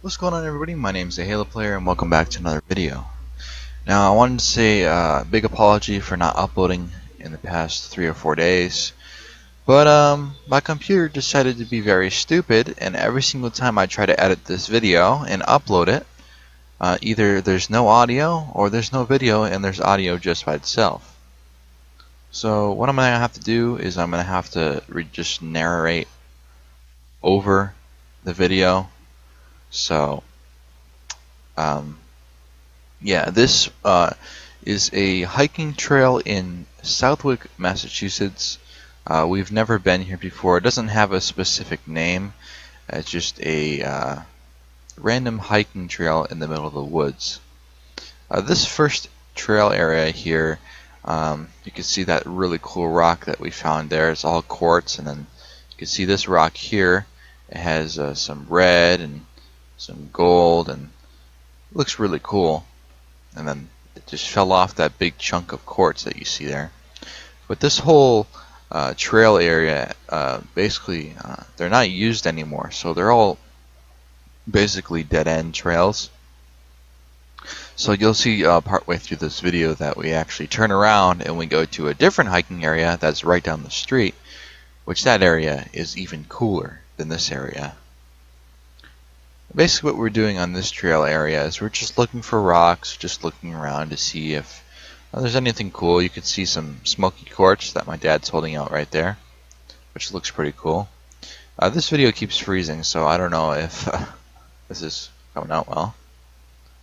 What's going on, everybody? My name's the Halo Player and welcome back to another video. Now I wanted to say a big apology for not uploading in the past 3 or 4 days, but my computer decided to be very stupid, and every single time I try to edit this video and upload it, either there's no audio or there's no video and there's audio just by itself. So what I'm going to have to do is I'm going to have to just narrate over the video. So yeah, this is a hiking trail in Southwick, Massachusetts. We've never been here before. It doesn't have a specific name. It's just a random hiking trail in the middle of the woods. This first trail area here, you can see that really cool rock that we found there. It's all quartz, and then you can see this rock here. It has some red and some gold, and it looks really cool. And then it just fell off that big chunk of quartz that you see there. But this whole trail area, basically, they're not used anymore, so they're all basically dead-end trails. So you'll see partway through this video that we actually turn around and we go to a different hiking area that's right down the street, which that area is even cooler than this area. Basically what we're doing on this trail area is we're just looking for rocks, just looking around to see if there's anything cool. You can see some smoky quartz that my dad's holding out right there, which looks pretty cool. This video keeps freezing, so I don't know if this is coming out well.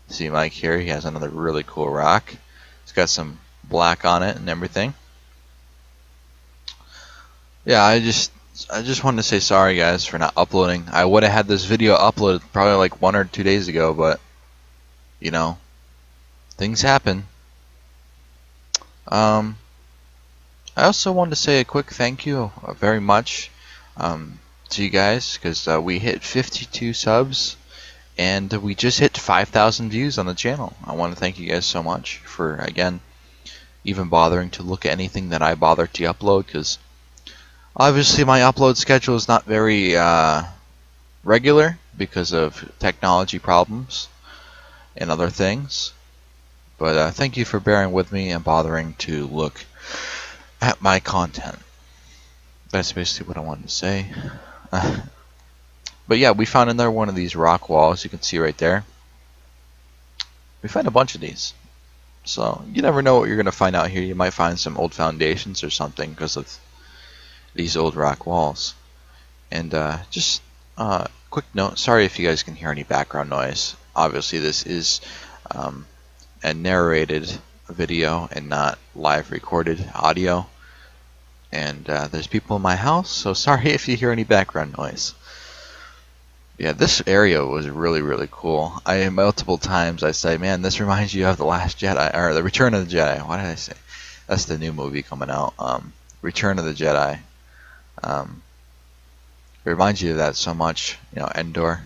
See Mike here, he has another really cool rock. It's got some black on it and everything. Yeah, I just wanted to say sorry, guys, for not uploading. I would have had this video uploaded probably like 1 or 2 days ago, but you know, things happen. I also wanted to say a quick thank you very much to you guys, because we hit 52 subs and we just hit 5,000 views on the channel. I want to thank you guys so much for, again, even bothering to look at anything that I bother to upload, because obviously my upload schedule is not very regular because of technology problems and other things. But thank you for bearing with me and bothering to look at my content. That's basically what I wanted to say. But yeah, we found another one of these rock walls. You can see right there. We found a bunch of these. So you never know what you're going to find out here. You might find some old foundations or something because of these old rock walls. And just quick note, sorry if you guys can hear any background noise. Obviously this is a narrated video and not live recorded audio, and there's people in my house, so sorry if you hear any background noise. Yeah, this area was really cool. Multiple times I say, man, this reminds you of The Last Jedi, or The Return of the Jedi. What did I say? That's the new movie coming out, Return of the Jedi. It reminds you of that so much. You know, Endor,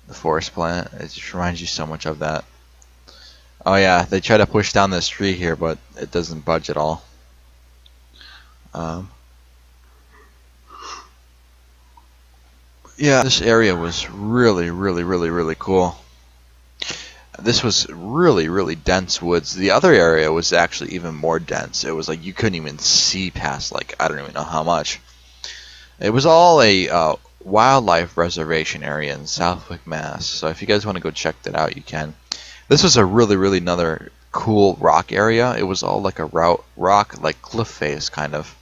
the forest planet. It just reminds you so much of that. Oh yeah, they try to push down this tree here, but it doesn't budge at all. Yeah, this area was really cool. This was really dense woods. The other area was actually even more dense. It was like you couldn't even see past, like, I don't even know how much. It was all a wildlife reservation area in Southwick, Mass. So if you guys want to go check that out, you can. This was a really another cool rock area. It was all like a rock, like cliff face kind of.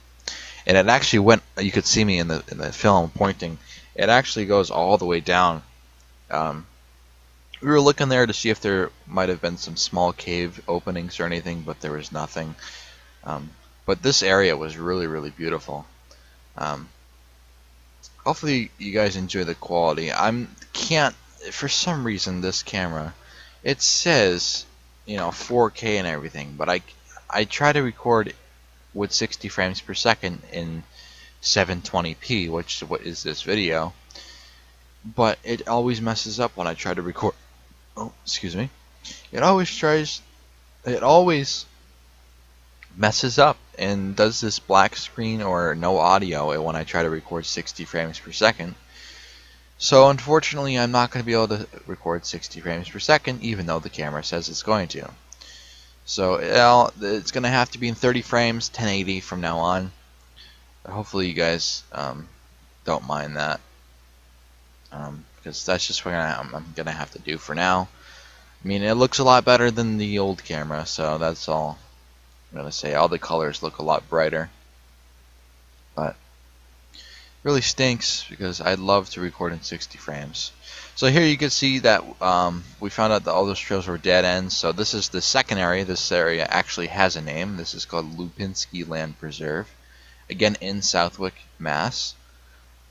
And it actually went, you could see me in the film pointing. It actually goes all the way down. We were looking there to see if there might have been some small cave openings or anything, but there was nothing. But this area was really beautiful. Hopefully you guys enjoy the quality. For some reason, this camera, it says, you know, 4K and everything, but I try to record with 60 frames per second in 720p, which is what is this video, but it always messes up when I try to record. Oh, excuse me. It always messes up and does this black screen or no audio when I try to record 60 frames per second. So unfortunately, I'm not going to be able to record 60 frames per second, even though the camera says it's going to. So it's going to have to be in 30 frames, 1080 from now on. Hopefully you guys don't mind that, because that's just what I'm going to have to do for now. I mean, it looks a lot better than the old camera, so that's all I'm going to say. All the colors look a lot brighter. But really stinks because I'd love to record in 60 frames. So here you can see that we found out that all those trails were dead ends. So this is the second area. This area actually has a name. This is called Loupinski Land Preserve. Again, in Southwick, Mass.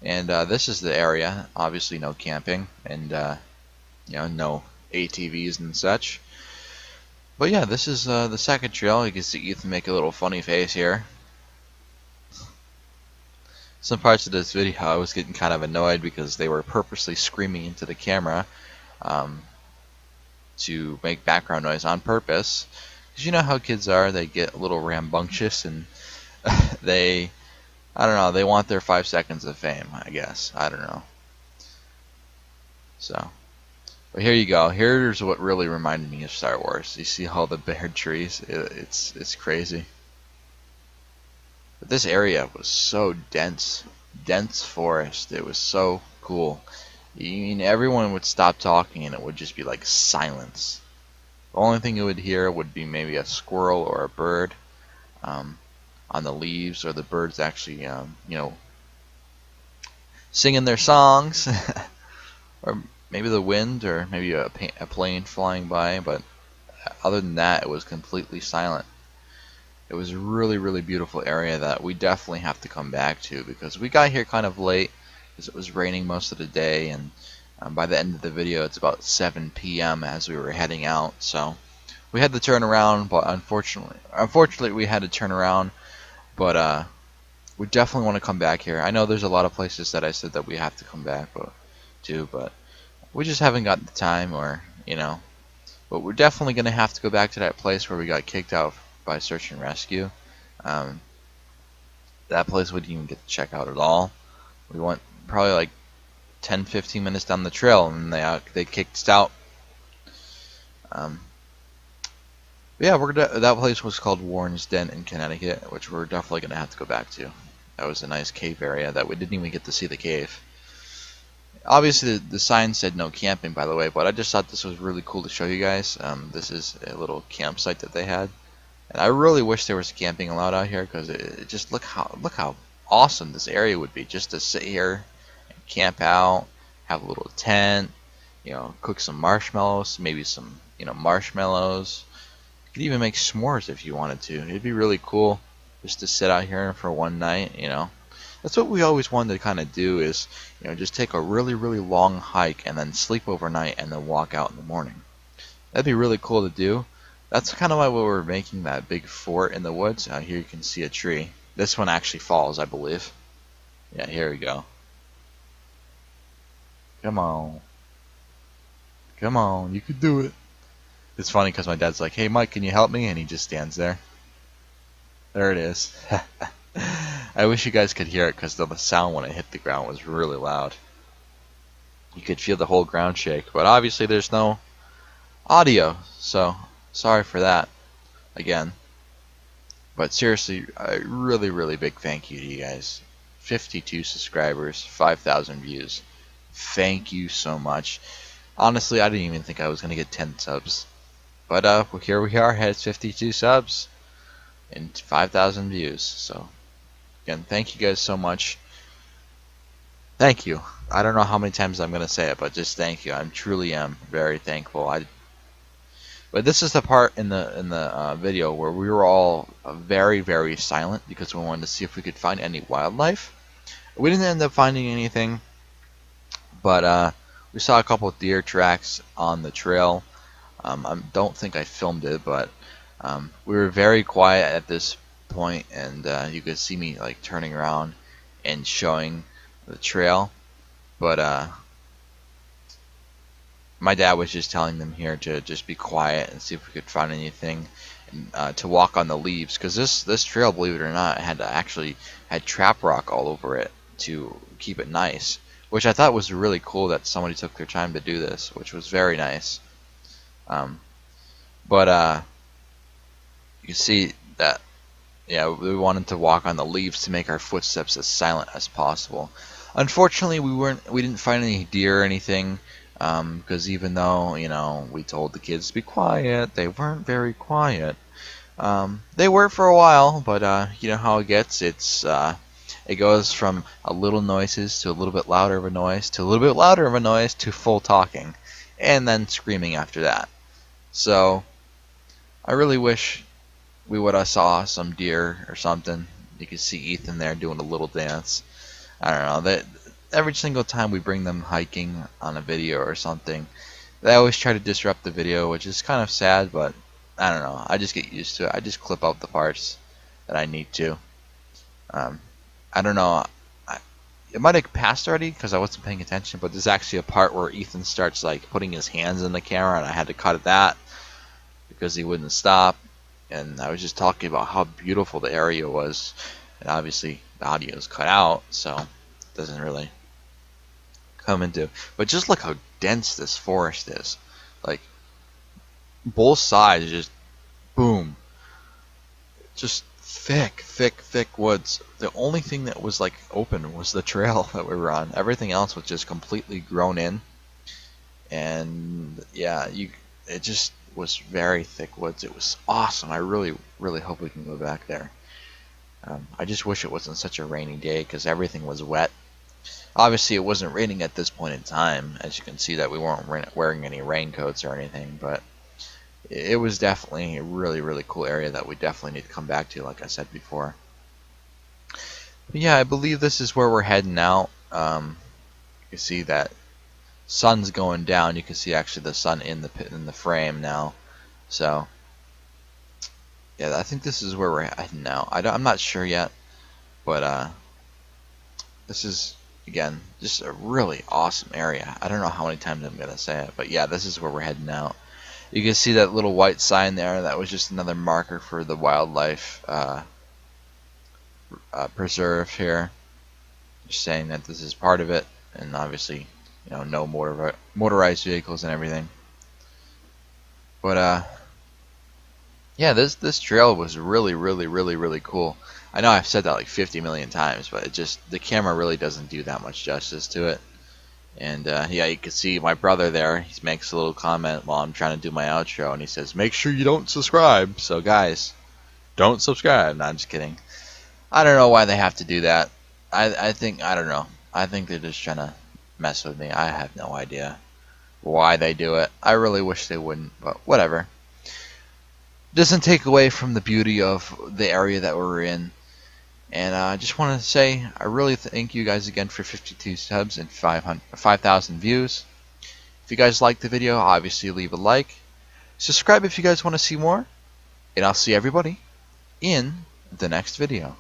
And this is the area. Obviously no camping and no ATVs and such. But yeah, this is the second trail. You can see Ethan make a little funny face here. Some parts of this video I was getting kind of annoyed because they were purposely screaming into the camera to make background noise on purpose. Because you know how kids are, they get a little rambunctious and I don't know, they want their 5 seconds of fame, I guess. I don't know. So, but here you go. Here's what really reminded me of Star Wars. You see all the bared trees? It's crazy. But this area was so dense forest. It was so cool. I mean, everyone would stop talking and it would just be like silence. The only thing you would hear would be maybe a squirrel or a bird on the leaves, or the birds actually, singing their songs, or maybe the wind, or maybe a plane flying by. But other than that, it was completely silent. It was a really, really beautiful area that we definitely have to come back to, because we got here kind of late because it was raining most of the day, and by the end of the video it's about 7 p.m. as we were heading out. So we had to turn around, but unfortunately we had to turn around. But we definitely want to come back here. I know there's a lot of places that I said that we have to come back to, but we just haven't got the time, or but we're definitely going to have to go back to that place where we got kicked out by search and rescue. That place we didn't even get to check out at all. We went probably like 10-15 minutes down the trail and they kicked us out. Yeah, that place was called Warren's Den in Connecticut, which we're definitely going to have to go back to. That was a nice cave area that we didn't even get to see the cave. Obviously the sign said no camping, by the way, but I just thought this was really cool to show you guys. This is a little campsite that they had. And I really wish there was camping allowed out here, because it just look how awesome this area would be, just to sit here and camp out, have a little tent, cook some marshmallows, maybe some marshmallows. You could even make s'mores if you wanted to. It'd be really cool just to sit out here for one night. That's what we always wanted to kind of do, is just take a really, really long hike and then sleep overnight and then walk out in the morning. That'd be really cool to do. That's kind of why we were making that big fort in the woods. Here you can see a tree. This one actually falls, I believe. Yeah, here we go. Come on. Come on, you could do it. It's funny because my dad's like, "Hey Mike, can you help me?" And he just stands there. There it is. I wish you guys could hear it, because the sound when it hit the ground was really loud. You could feel the whole ground shake. But obviously there's no audio, so sorry for that again. But seriously, a really, really big thank you to you guys. 52 subscribers, 5,000 views. Thank you so much. Honestly, I didn't even think I was going to get 10 subs. But here we are, at 52 subs and 5,000 views. So again, thank you guys so much. Thank you. I don't know how many times I'm going to say it, but just thank you. I truly am very thankful. But this is the part in the video where we were all very, very silent, because we wanted to see if we could find any wildlife. We didn't end up finding anything, but we saw a couple of deer tracks on the trail. I don't think I filmed it, but we were very quiet at this point, and you could see me like turning around and showing the trail. But my dad was just telling them here to just be quiet and see if we could find anything, and to walk on the leaves, because this trail, believe it or not, had trap rock all over it to keep it nice. which I thought was really cool that somebody took their time to do this, which was very nice. Um, but you can see that, yeah, we wanted to walk on the leaves to make our footsteps as silent as possible. Unfortunately, we didn't find any deer or anything, because even though, you know, we told the kids to be quiet, they weren't very quiet. They were for a while, but you know how it gets. It goes from a little noises to a little bit louder of a noise to a little bit louder of a noise to full talking, and then screaming after that. So I really wish we would have saw some deer or something. You could see Ethan there doing a little dance. I don't know. That every single time we bring them hiking on a video or something, they always try to disrupt the video, which is kind of sad, but I don't know. I just get used to it. I just clip out the parts that I need to. I don't know. It might have passed already because I wasn't paying attention, but there's actually a part where Ethan starts like putting his hands in the camera, and I had to cut that because he wouldn't stop. And I was just talking about how beautiful the area was, and obviously the audio is cut out, so it doesn't really come into. But just look how dense this forest is. Like both sides, just boom, just thick woods. The only thing that was like open was the trail that we were on. Everything else was just completely grown in, and yeah, it just was very thick woods. It was awesome. I really hope we can go back there. I just wish it wasn't such a rainy day because everything was wet. Obviously, it wasn't raining at this point in time, as you can see that we weren't wearing any raincoats or anything, but it was definitely a really cool area that we definitely need to come back to, like I said before. But yeah, I believe this is where we're heading out. You see that sun's going down. You can see actually the sun in the frame now. So yeah, I think this is where we're heading now. I'm not sure yet, but this is again just a really awesome area. I don't know how many times I'm gonna say it, but yeah, this is where we're heading out. You can see that little white sign there. That was just another marker for the wildlife preserve here. Just saying that this is part of it, and obviously, you know, no motorized vehicles and everything. But yeah, this trail was really cool. I know I've said that like 50 million times, but the camera really doesn't do that much justice to it. And yeah, you can see my brother there. He makes a little comment while I'm trying to do my outro, and he says, "Make sure you don't subscribe." So guys, don't subscribe. No, I'm just kidding. I don't know why they have to do that. I don't know. I think they're just trying to mess with me. I have no idea why they do it. I really wish they wouldn't, but whatever. Doesn't take away from the beauty of the area that we're in. And I just want to say I really thank you guys again for 52 subs and 5,000 views. If you guys liked the video, obviously leave a like. Subscribe if you guys want to see more. And I'll see everybody in the next video.